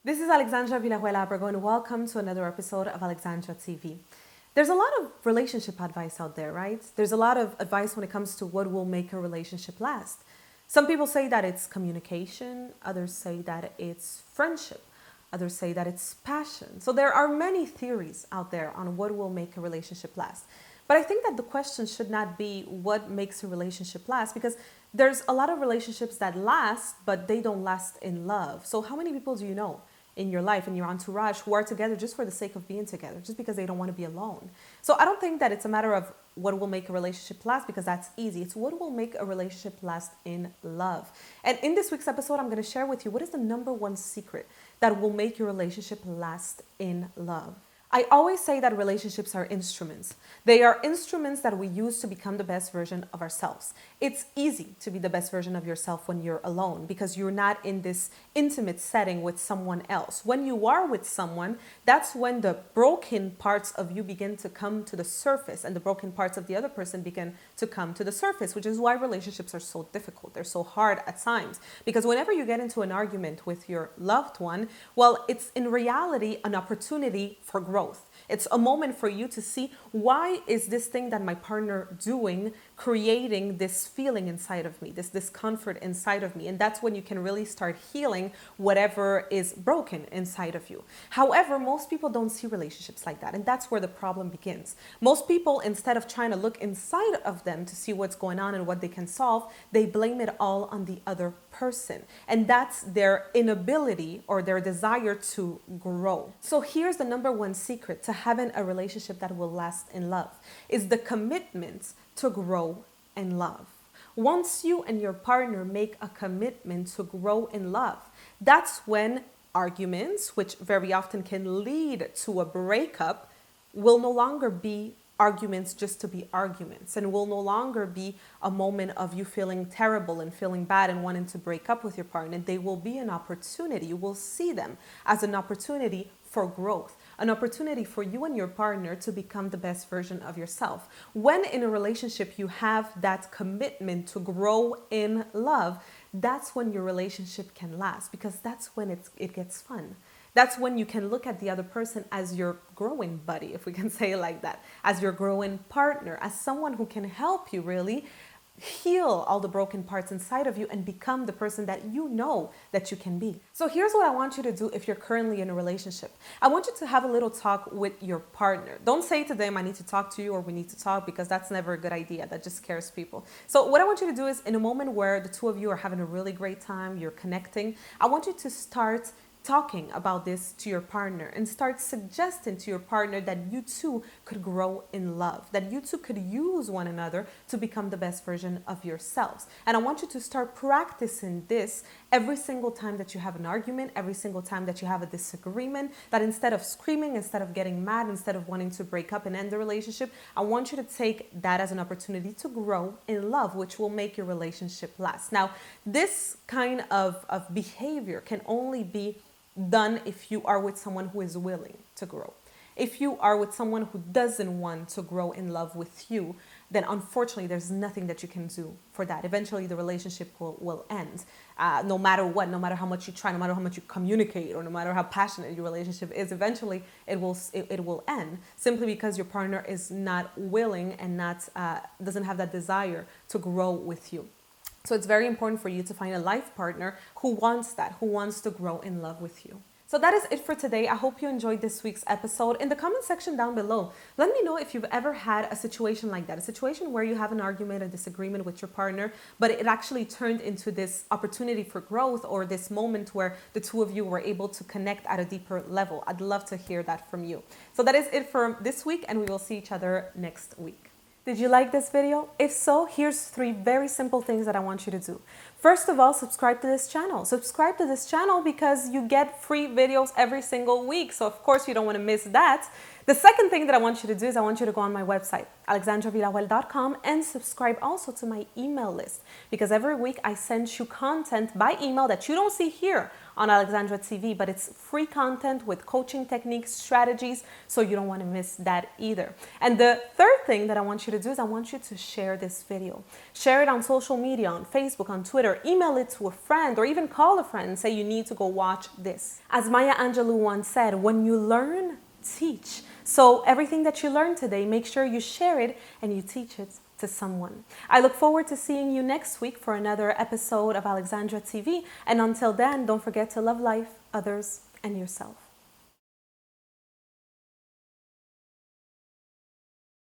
This is Alexandra Villarroel Abrego, and welcome to another episode of Alexandra TV. There's a lot of relationship advice out there, right? There's a lot of advice when it comes to what will make a relationship last. Some people say that it's communication, others say that it's friendship, others say that it's passion. So there are many theories out there on what will make a relationship last. But I think that the question should not be what makes a relationship last, because there's a lot of relationships that last, but they don't last in love. So how many people do you know in your life, in your entourage, who are together just for the sake of being together, just because they don't want to be alone? So I don't think that it's a matter of what will make a relationship last, because that's easy. It's what will make a relationship last in love. And in this week's episode, I'm going to share with you what is the number one secret that will make your relationship last in love. I always say that relationships are instruments. They are instruments that we use to become the best version of ourselves. It's easy to be the best version of yourself when you're alone, because you're not in this intimate setting with someone else. When you are with someone, that's when the broken parts of you begin to come to the surface, and the broken parts of the other person begin to come to the surface, which is why relationships are so difficult. They're so hard at times, because whenever you get into an argument with your loved one, well, it's in reality an opportunity for growth. It's a moment for you to see, why is this thing that my partner doing creating this feeling inside of me, this discomfort inside of me? And that's when you can really start healing whatever is broken inside of you. However, most people don't see relationships like that. And that's where the problem begins. Most people, instead of trying to look inside of them to see what's going on and what they can solve, they blame it all on the other person. And that's their inability or their desire to grow. So here's the number one secret to having a relationship that will last in love, is the commitment to grow in love. Once you and your partner make a commitment to grow in love, that's when arguments, which very often can lead to a breakup, will no longer be arguments just to be arguments, and will no longer be a moment of you feeling terrible and feeling bad and wanting to break up with your partner. They will be an opportunity. You will see them as an opportunity for growth, an opportunity for you and your partner to become the best version of yourself. When in a relationship you have that commitment to grow in love, that's when your relationship can last, because that's when it gets fun. That's when you can look at the other person as your growing buddy, if we can say it like that, as your growing partner, as someone who can help you really heal all the broken parts inside of you and become the person that you know that you can be. So here's what I want you to do if you're currently in a relationship. I want you to have a little talk with your partner. Don't say to them, I need to talk to you, or we need to talk, because that's never a good idea. That just scares people. So what I want you to do is, in a moment where the two of you are having a really great time, you're connecting, I want you to start talking about this to your partner and start suggesting to your partner that you two could grow in love, that you two could use one another to become the best version of yourselves. And I want you to start practicing this every single time that you have an argument, every single time that you have a disagreement, that instead of screaming, instead of getting mad, instead of wanting to break up and end the relationship, I want you to take that as an opportunity to grow in love, which will make your relationship last. Now, this kind of behavior can only be done if you are with someone who is willing to grow. If you are with someone who doesn't want to grow in love with you, then unfortunately there's nothing that you can do for that. Eventually the relationship will end. No matter what, no matter how much you try, no matter how much you communicate, or no matter how passionate your relationship is, eventually it will end, simply because your partner is not willing and doesn't have that desire to grow with you. So it's very important for you to find a life partner who wants that, who wants to grow in love with you. So that is it for today. I hope you enjoyed this week's episode. In the comment section down below, let me know if you've ever had a situation like that, a situation where you have an argument, a disagreement with your partner, but it actually turned into this opportunity for growth, or this moment where the two of you were able to connect at a deeper level. I'd love to hear that from you. So that is it for this week, and we will see each other next week. Did you like this video? If so, here's 3 very simple things that I want you to do. First of all, subscribe to this channel. Subscribe to this channel because you get free videos every single week. So of course you don't want to miss that. The second thing that I want you to do is I want you to go on my website, alexandravillarroel.com, and subscribe also to my email list, because every week I send you content by email that you don't see here on Alexandra TV, but it's free content with coaching techniques, strategies, so you don't want to miss that either. And the third thing that I want you to do is I want you to share this video. Share it on social media, on Facebook, on Twitter, email it to a friend, or even call a friend and say you need to go watch this. As Maya Angelou once said, when you learn, teach. So everything that you learned today, make sure you share it and you teach it to someone. I look forward to seeing you next week for another episode of Alexandra TV. And until then, don't forget to love life, others, and yourself.